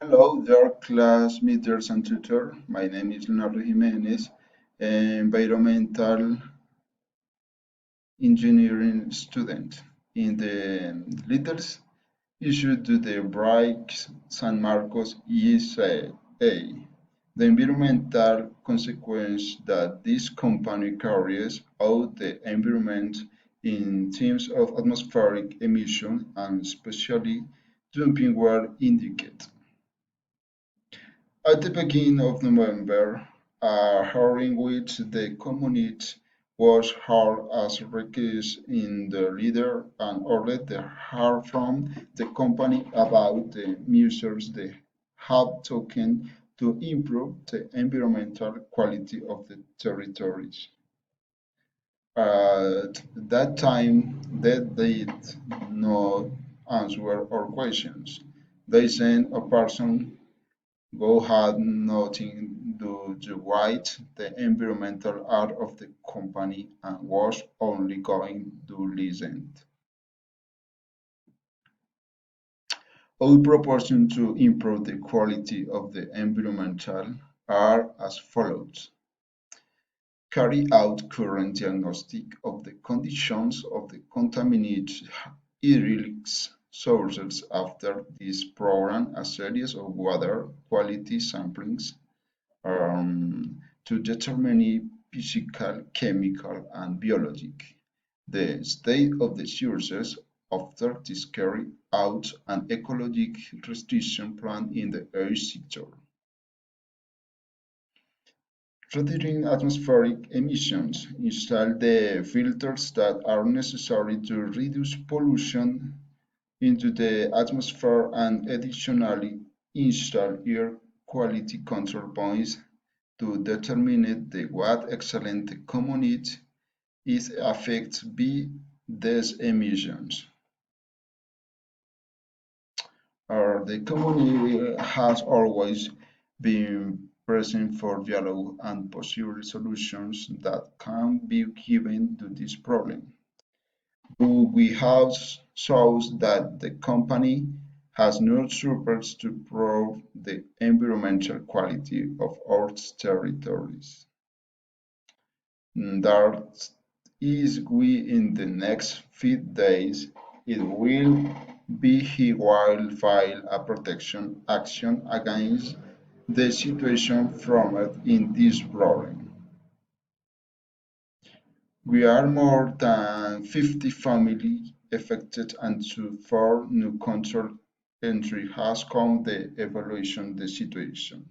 Hello, dear classmates and tutor. My name is Leonardo Jimenez, environmental engineering student. In the letters issued to the Bright San Marcos ESA, the environmental consequence that this company carries out the environment in terms of atmospheric emission and especially dumping were indicated. At the beginning of November, a hearing which the community was held as request in the leader and ordered the hear from the company about the measures they have taken to improve the environmental quality of the territories. At that time, they did not answer our questions. They sent a person Go had nothing to do with the environmental art of the company and was only going to listen. Our proposals to improve the quality of the environmental are as follows. Carry out current diagnostic of the conditions of the contaminated hydraulic sources. After this program, a series of water quality samplings to determine physical, chemical, and biological the state of the sources after this carry out an ecologic restriction plan in the air sector. Reducing atmospheric emissions, install the filters that are necessary to reduce pollution into the atmosphere and additionally install air quality control points to determine what excellent the community is affected by these emissions. The community has always been present for dialogue and possible solutions that can be given to this problem. But we have shown that the company has no supports to prove the environmental quality of our territories. That is why in the next few days it will be he will file a protection action against the situation from it in this problem. We are more than 50 families affected and so far no control entry has come the evaluation the situation.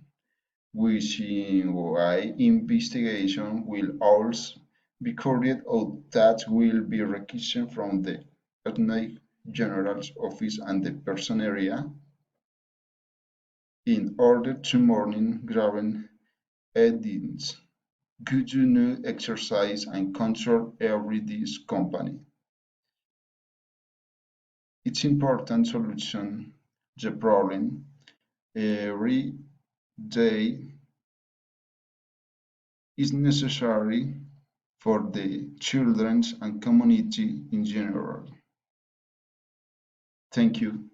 Wishing why investigation will also be carried out that will be requisitioned from the Attorney General's office and the person area in order to monitor grave evidence. Good new exercise and control every this company. It's important solution the problem every day is necessary for the children and community in general. Thank you.